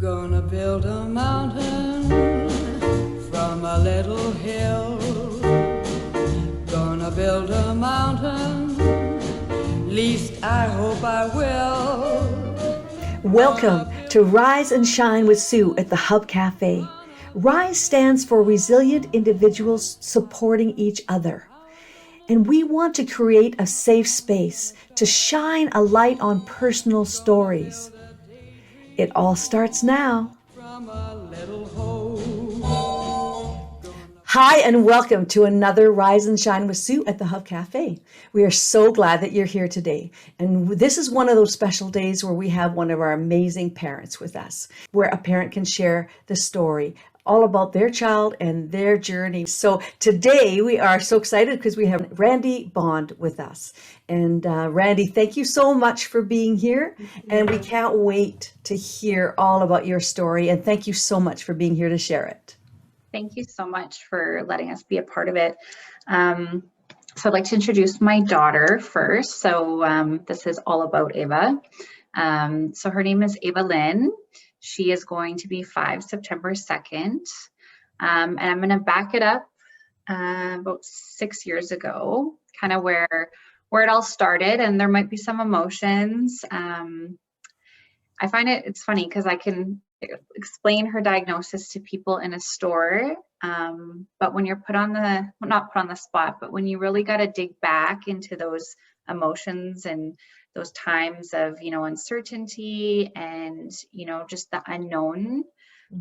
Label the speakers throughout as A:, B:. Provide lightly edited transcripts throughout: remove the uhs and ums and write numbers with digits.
A: Gonna build a mountain from a little hill. Gonna build a mountain, least I hope I will.
B: Welcome to Rise and Shine with Sue at the Hub Cafe. RISE stands for Resilient Individuals Supporting Each Other. And we want to create a safe space to shine a light on personal stories. It all starts now. Hi, and welcome to another Rise and Shine with Sue at the Hub Cafe. We are so glad that you're here today. And this is one of those special days where we have one of our amazing parents with us, where a parent can share the story all about their child and their journey. So today we are so excited because we have Randi Bond with us. And Randi, thank you so much for being here. And we can't wait to hear all about your story. And thank you so much for being here to share it.
C: Thank you so much for letting us be a part of it. So I'd like to introduce my daughter first. So this is all about Ava. So her name is Ava-Lynn. She is going to be 5 September 2nd. And I'm going to back it up about 6 years ago, kind of where it all started. And there might be some emotions. I find it's funny because I can explain her diagnosis to people in a store. But when you're put on not put on the spot, but when you really got to dig back into those emotions and those times of, uncertainty and, just the unknown,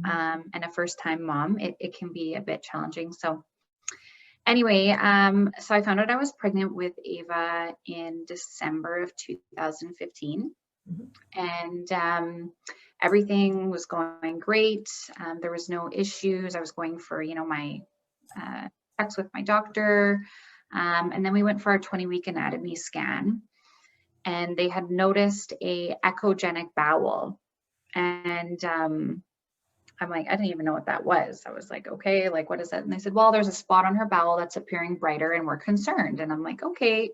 C: and a first time mom, it can be a bit challenging. So anyway, so I found out I was pregnant with Ava in December of 2015. And everything was going great. There was no issues. I was going for, my checks with my doctor. And then we went for our 20-week anatomy scan. And they had noticed a echogenic bowel. And I'm like, I didn't even know what that was. I was like, okay, like, what is that? And they said, well, there's a spot on her bowel that's appearing brighter and we're concerned. And I'm like, okay.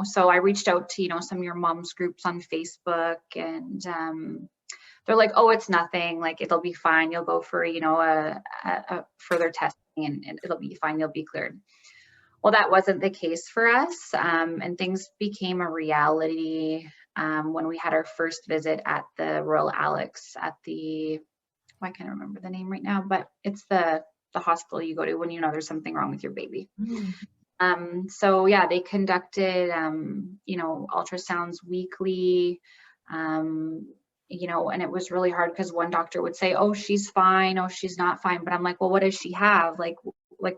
C: So I reached out to, some of your mom's groups on Facebook, and they're like, oh, it's nothing, like, it'll be fine. You'll go for, a further testing and it'll be fine. You'll be cleared. Well, that wasn't the case for us. And things became a reality when we had our first visit at the Royal Alex at I can't remember the name right now, but it's the hospital you go to when there's something wrong with your baby. So yeah, they conducted, ultrasounds weekly, and it was really hard because one doctor would say, oh, she's fine. Oh, she's not fine. But I'm like, well, what does she have? Like,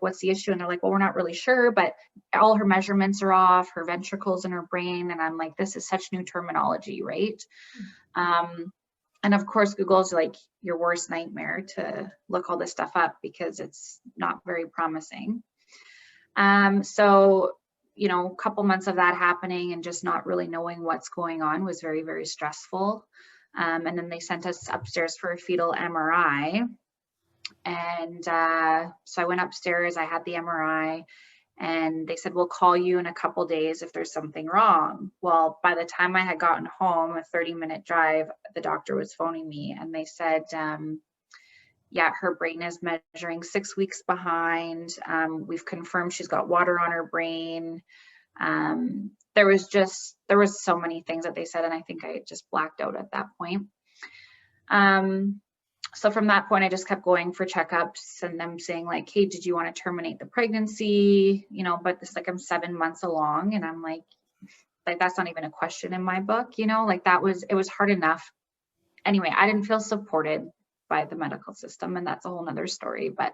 C: what's the issue? And they're like, well, we're not really sure, but all her measurements are off, her ventricles in her brain. And I'm like, this is such new terminology, right? And of course, Google's like your worst nightmare to look all this stuff up because it's not very promising. So, a couple months of that happening and just not really knowing what's going on was very, very stressful. And then they sent us upstairs for a fetal MRI. And so I went upstairs, I had the MRI, and they said, we'll call you in a couple days if there's something wrong. Well, by the time I had gotten home, a 30-minute drive, the doctor was phoning me and they said, yeah, her brain is measuring 6 weeks behind. We've confirmed she's got water on her brain. There was so many things that they said, and I think I just blacked out at that point. So from that point, I just kept going for checkups and them saying like, hey, did you want to terminate the pregnancy? But this, like, I'm 7 months along, and I'm like, that's not even a question in my book, it was hard enough. Anyway, I didn't feel supported by the medical system, and that's a whole nother story. But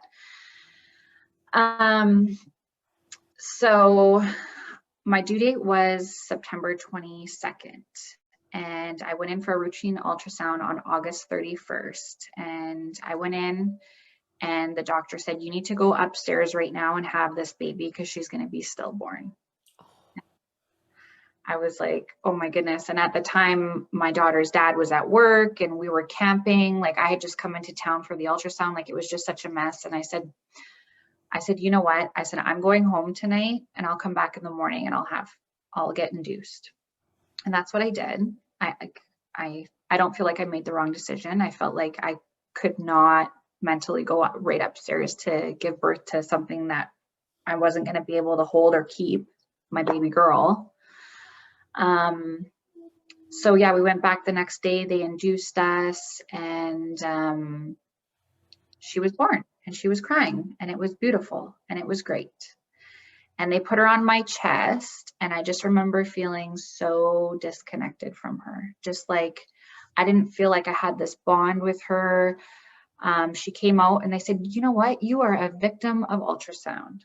C: so my due date was September 22nd, and I went in for a routine ultrasound on August 31st. And I went in and the doctor said, you need to go upstairs right now and have this baby because she's going to be stillborn. I was like, oh my goodness. And at the time, my daughter's dad was at work and we were camping. Like, I had just come into town for the ultrasound. Like, it was just such a mess. And I said, you know what? I said, I'm going home tonight and I'll come back in the morning and I'll get induced. And that's what I did. I I don't feel like I made the wrong decision. I felt like I could not mentally go right upstairs to give birth to something that I wasn't going to be able to hold or keep, my baby girl. So yeah, we went back the next day, they induced us, and she was born, and she was crying, and it was beautiful, and it was great. And they put her on my chest, and I just remember feeling so disconnected from her. Just like, I didn't feel like I had this bond with her. She came out and they said, you know what? You are a victim of ultrasound.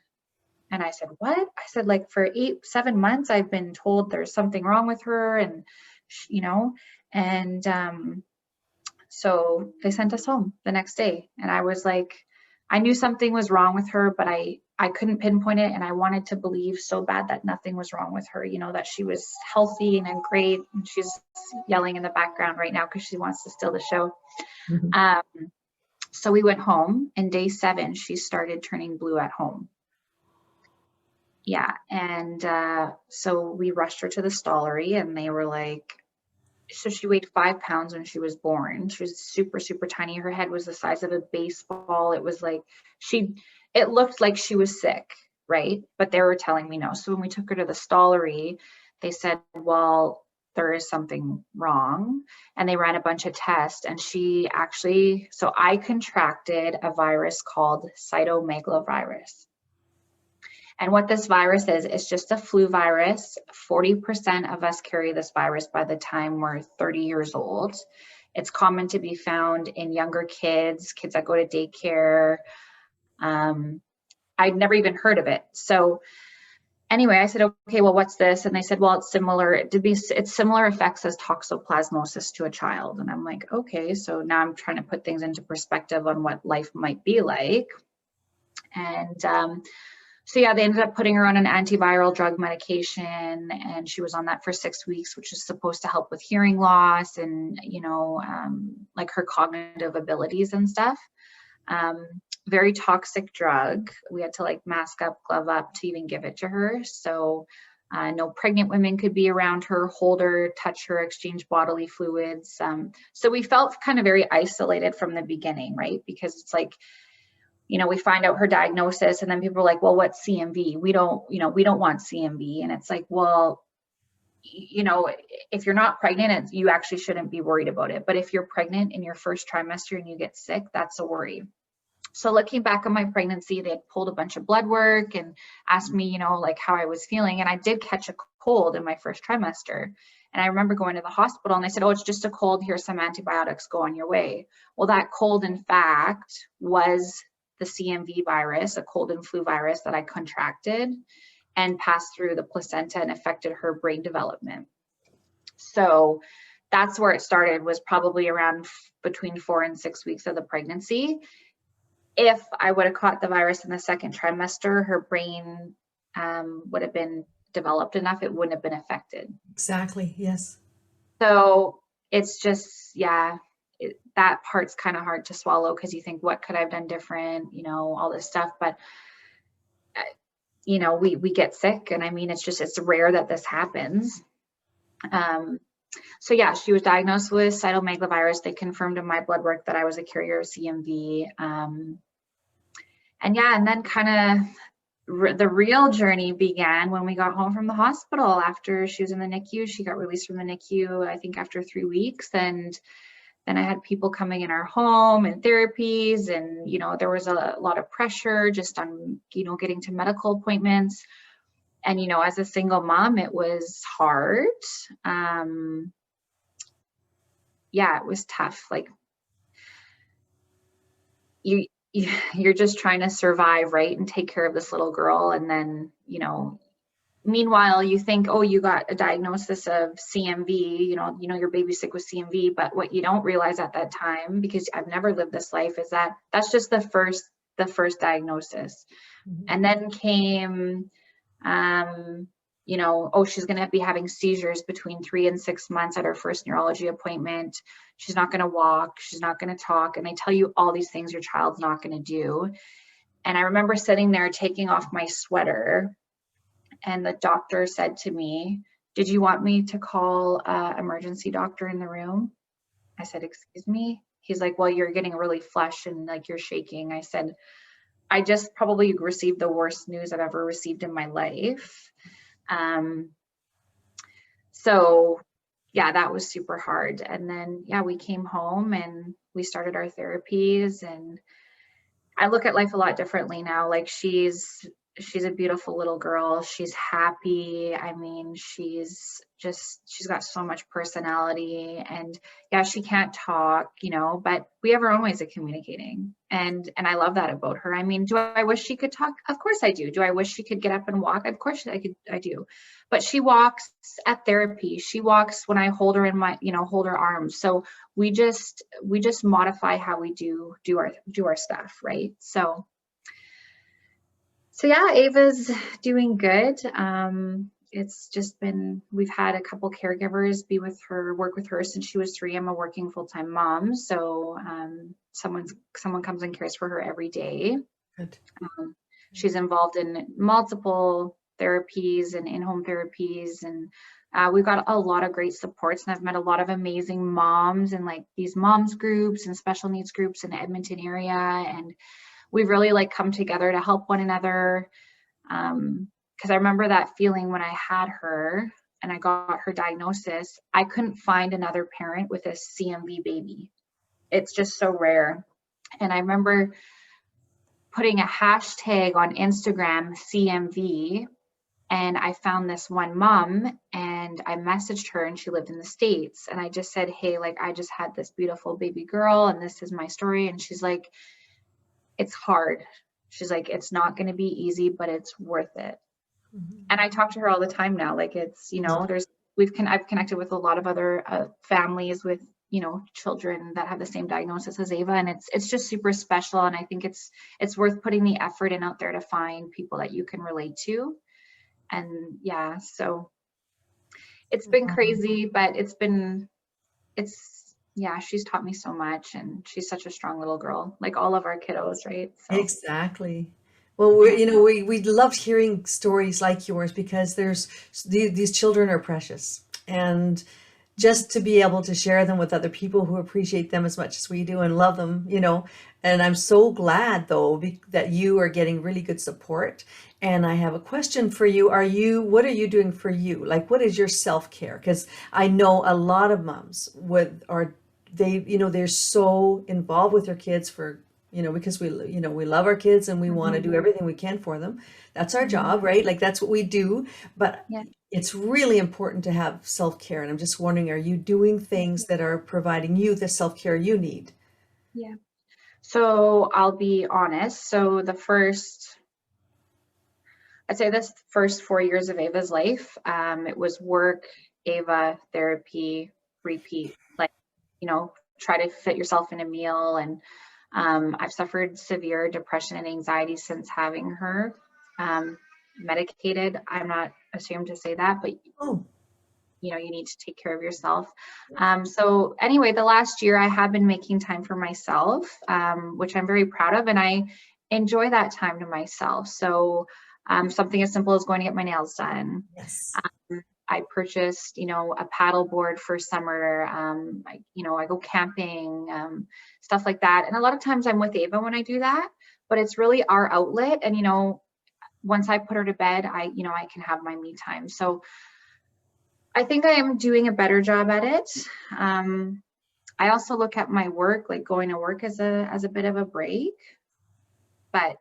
C: And I said, what? I said, like, for 7 months, I've been told there's something wrong with her, and, you know, and so they sent us home the next day. And I was like, I knew something was wrong with her, but I couldn't pinpoint it. And I wanted to believe so bad that nothing was wrong with her, you know, that she was healthy and great. And she's yelling in the background right now because she wants to steal the show. Mm-hmm. So we went home, and day 7, she started turning blue at home. Yeah. And so we rushed her to the stollery, and they were like, so she weighed 5 pounds when she was born. She was super, super tiny. Her head was the size of a baseball. It was like, it looked like she was sick, right? But they were telling me no. So when we took her to the stollery, they said, well, there is something wrong. And they ran a bunch of tests, and she actually, so I contracted a virus called Cytomegalovirus. And what this virus is, it's just a flu virus. 40% of us carry this virus by the time we're 30 years old. It's common to be found in younger kids that go to daycare. I'd never even heard of it. So anyway, I said, okay, well, what's this? And they said, well, it's similar. It's similar effects as toxoplasmosis to a child. And I'm like, okay. So now I'm trying to put things into perspective on what life might be like. And so yeah, they ended up putting her on an antiviral drug medication, and she was on that for 6 weeks, which is supposed to help with hearing loss and, you know, like her cognitive abilities and stuff. Very toxic drug. We had to like mask up, glove up to even give it to her. So no pregnant women could be around her, hold her, touch her, exchange bodily fluids. So we felt kind of very isolated from the beginning, right? Because it's like, you know, we find out her diagnosis, and then people are like, well, what's CMV? We don't want CMV. And it's like, well, you know, if you're not pregnant, you actually shouldn't be worried about it. But if you're pregnant in your first trimester and you get sick, that's a worry. So looking back on my pregnancy, they had pulled a bunch of blood work and asked me, you know, like how I was feeling. And I did catch a cold in my first trimester. And I remember going to the hospital, and they said, oh, it's just a cold. Here's some antibiotics. Go on your way. Well, that cold, in fact, was the CMV virus, a cold and flu virus that I contracted and passed through the placenta and affected her brain development. So that's where it started, was probably around between 4 and 6 weeks of the pregnancy. If I would have caught the virus in the second trimester, her brain would have been developed enough, it wouldn't have been affected.
B: Exactly, yes.
C: So it's just, yeah, that part's kind of hard to swallow, because you think, what could I have done different, you know, all this stuff. But you know, we get sick, and I mean, it's rare that this happens. So yeah, she was diagnosed with cytomegalovirus. They confirmed in my blood work that I was a carrier of CMV. And yeah, and then kind of the real journey began when we got home from the hospital. After she was in the NICU, she got released from the NICU, I think after 3 weeks. And then I had people coming in our home and therapies, and, you know, there was a lot of pressure just on, you know, getting to medical appointments. And, you know, as a single mom, it was hard. Yeah, it was tough. Like, you're just trying to survive, right? And take care of this little girl. And then, you know, meanwhile, you think, oh, you got a diagnosis of CMV, you know, your baby's sick with CMV. But what you don't realize at that time, because I've never lived this life, is that that's just the first diagnosis. Mm-hmm. And then came, you know, oh, she's going to be having seizures between 3 and 6 months at her first neurology appointment. She's not going to walk. She's not going to talk. And they tell you all these things your child's not going to do. And I remember sitting there taking off my sweater, and the doctor said to me, did you want me to call an emergency doctor in the room? I said, excuse me? He's like, well, you're getting really flushed and like you're shaking. I said, I just probably received the worst news I've ever received in my life. Um, so yeah, that was super hard. And then, yeah, we came home and we started our therapies, and I look at life a lot differently now. Like she's a beautiful little girl. She's happy. I mean, she's got so much personality, and yeah, she can't talk, but we have our own ways of communicating. And I love that about her. I mean, do I wish she could talk? Of course I do. Do I wish she could get up and walk? Of course I do. But she walks at therapy. She walks when I hold her in my, hold her arms. So we just modify how we do our stuff, right? So yeah, Ava's doing good. It's just been, we've had a couple caregivers work with her since she was 3. I'm a working full-time mom, so someone comes and cares for her every day.
B: Good.
C: She's involved in multiple therapies and in-home therapies, and we've got a lot of great supports, and I've met a lot of amazing moms and like these moms groups and special needs groups in the Edmonton area, and we've really like come together to help one another. Because I remember that feeling when I had her and I got her diagnosis. I couldn't find another parent with a CMV baby. It's just so rare. And I remember putting a hashtag on Instagram, CMV, and I found this one mom and I messaged her, and she lived in the States. And I just said, hey, like, I just had this beautiful baby girl and this is my story. And she's like, it's hard. She's like, it's not going to be easy, but it's worth it. Mm-hmm. And I talk to her all the time now. Like it's, I've connected with a lot of other families with, children that have the same diagnosis as Ava. And it's just super special. And I think it's worth putting the effort in out there to find people that you can relate to. And yeah, so it's been crazy, but she's taught me so much, and she's such a strong little girl, like all of our kiddos, right? So.
B: Exactly. Well, we love hearing stories like yours, because these children are precious, and just to be able to share them with other people who appreciate them as much as we do and love them, and I'm so glad though that you are getting really good support. And I have a question for you. What are you doing for you? Like, what is your self-care? Because I know a lot of moms they're so involved with their kids because we love our kids and we want to do everything we can for them. That's our job, right? Like that's what we do. But yeah, it's really important to have self-care. And I'm just wondering, are you doing things that are providing you the self-care you need?
C: Yeah. So I'll be honest. So I'd say this first 4 years of Ava's life, it was work, Ava, therapy, repeat, like, try to fit yourself in a meal. And I've suffered severe depression and anxiety since having her, medicated. I'm not ashamed to say that, but you need to take care of yourself. So anyway, the last year I have been making time for myself, which I'm very proud of, and I enjoy that time to myself. So something as simple as going to get my nails done.
B: Yes.
C: I purchased, a paddle board for summer. I go camping, stuff like that. And a lot of times I'm with Ava when I do that, but it's really our outlet. And, once I put her to bed, I can have my me time. So I think I am doing a better job at it. I also look at my work, like going to work as a bit of a break, but,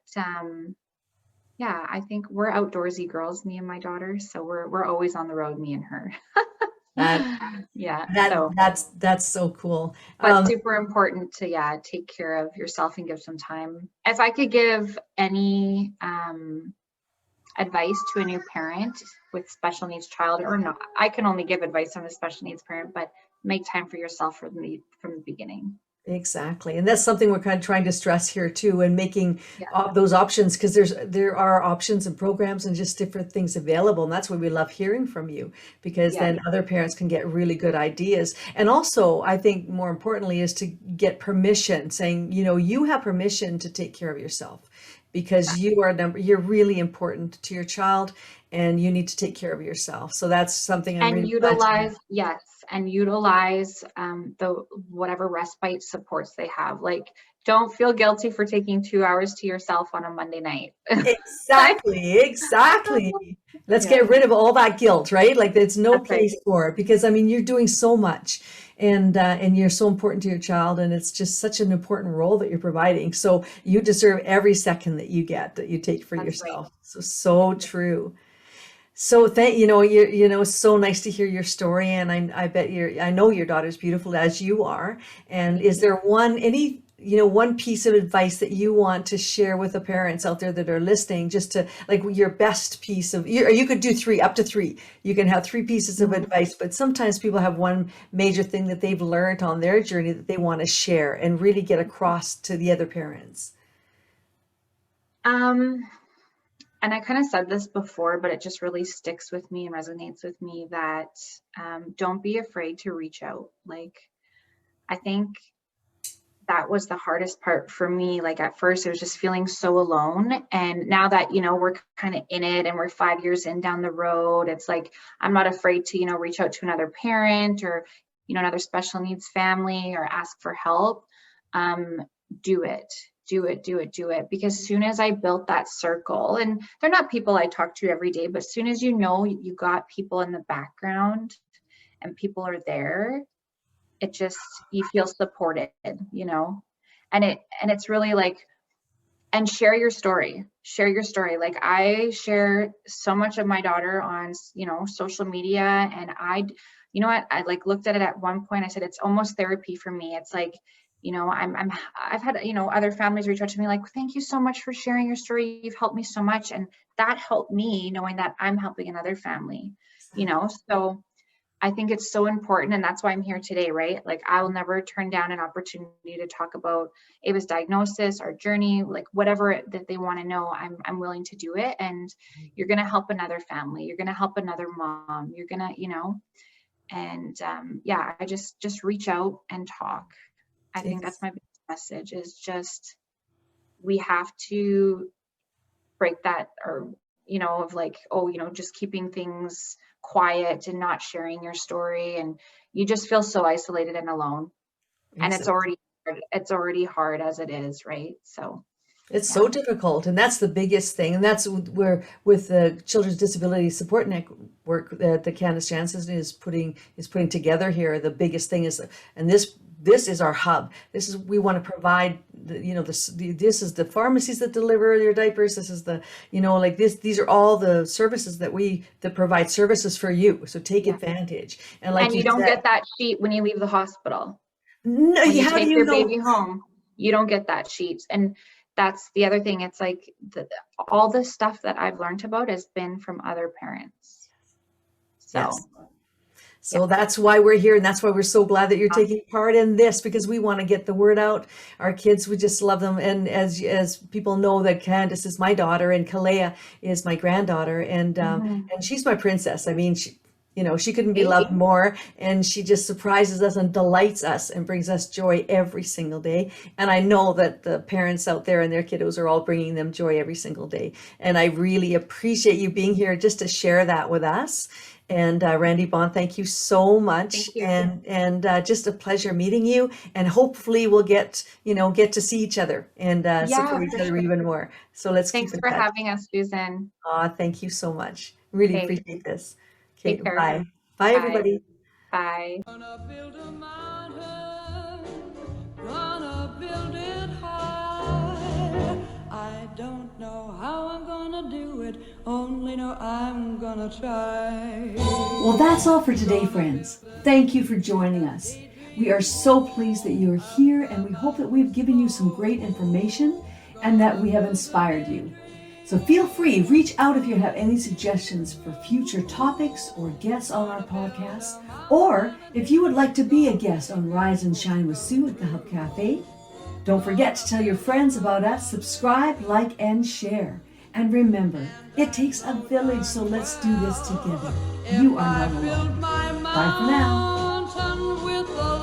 C: yeah, I think we're outdoorsy girls, me and my daughter. So we're always on the road, me and her.
B: That's so cool.
C: But super important to take care of yourself and give some time. If I could give any advice to a new parent with special needs child or not, I can only give advice on a special needs parent, but make time for yourself from the beginning.
B: Exactly. And that's something we're kind of trying to stress here too, and making those options, because there are options and programs and just different things available. And that's why we love hearing from you, because then other parents can get really good ideas. And also, I think more importantly is to get permission, saying, you have permission to take care of yourself, because you're really important to your child. and you need to take care of yourself. So that's something I'm
C: And
B: really glad to hear.
C: utilize, and utilize the whatever respite supports they have. Like, don't feel guilty for taking 2 hours to yourself on a Monday night.
B: Exactly, exactly. Let's
C: Yeah,
B: get rid of all that guilt, right? Like there's no
C: that's right.
B: place for it because I mean you're doing so much and you're so important to your child and it's just such an important role that you're providing. So you deserve every second that you get that you take for
C: That's right.
B: yourself. So true. So thank so nice to hear your story and I bet I know your daughter's beautiful as you are. And is there one piece of advice that you want to share with the parents out there that are listening, just to like your best piece of, or you could do three, up to three. You can have three pieces of advice, but sometimes people have one major thing that they've learned on their journey that they want to share and really get across to the other parents.
C: And I kind of said this before, but it just really sticks with me and resonates with me that don't be afraid to reach out. Like, I think that was the hardest part for me. Like at first it was just feeling so alone. And now that, we're kind of in it and we're 5 years in down the road, it's like, I'm not afraid to, reach out to another parent or, another special needs family or ask for help. Do it. Because as soon as I built that circle, and they're not people I talk to every day, but as soon as you got people in the background and people are there, it just, you feel supported, and it's really like, and share your story. Like I share so much of my daughter on, social media, and I like looked at it at one point. I said, it's almost therapy for me. It's like, I've had, other families reach out to me like, thank you so much for sharing your story. You've helped me so much. And that helped me knowing that I'm helping another family, so I think it's so important. And that's why I'm here today, right? Like I will never turn down an opportunity to talk about Ava's diagnosis, our journey, like whatever that they want to know, I'm willing to do it. And you're going to help another family. You're going to help another mom. You're going to, and I just reach out and talk. I think that's my biggest message is just, we have to break that, or, of like, just keeping things quiet and not sharing your story. And you just feel so isolated and alone. And it's already hard as it is. Right. So
B: it's so difficult, and that's the biggest thing, and that's where with the Children's Disability Support Network that the Candace Jansen is putting together here. The biggest thing is, and this is our hub. We want to provide this is the pharmacies that deliver your diapers. This is the these are all the services that provide services for you. So take advantage. And like
C: you don't get that sheet when you leave the hospital.
B: No,
C: when you take your baby home, you don't get that sheet. And that's the other thing. It's like all the stuff that I've learned about has been from other parents. So.
B: Yes. So that's why we're here, and that's why we're so glad that you're taking part in this, because we want to get the word out. Our kids, we just love them, and as people know, that Candace is my daughter and Kalea is my granddaughter, and she's my princess. I mean, she couldn't be loved more, and she just surprises us and delights us and brings us joy every single day. And I know that the parents out there and their kiddos are all bringing them joy every single day. And I really appreciate you being here just to share that with us. And Randi Bond, thank you so much.
C: Thank you.
B: And just a pleasure meeting you. And hopefully we'll get to see each other and support each other even more. So let's keep in touch.
C: Thanks for having us, Susan.
B: Thank you so much. Really appreciate this. Okay,
C: Take care.
B: bye. Bye, everybody.
C: Bye.
A: Gonna build a mountain, gonna build it high. I don't know how I'm gonna do it, only know I'm gonna try.
B: Well, that's all for today, friends. Thank you for joining us. We are so pleased that you are here, and we hope that we've given you some great information and that we have inspired you. So feel free, reach out if you have any suggestions for future topics or guests on our podcast, or if you would like to be a guest on Rise and Shine with Sue at the Hub Cafe. Don't forget to tell your friends about us, subscribe, like, and share. And remember, it takes a village, so let's do this together. You are not alone. Bye for now.
A: With a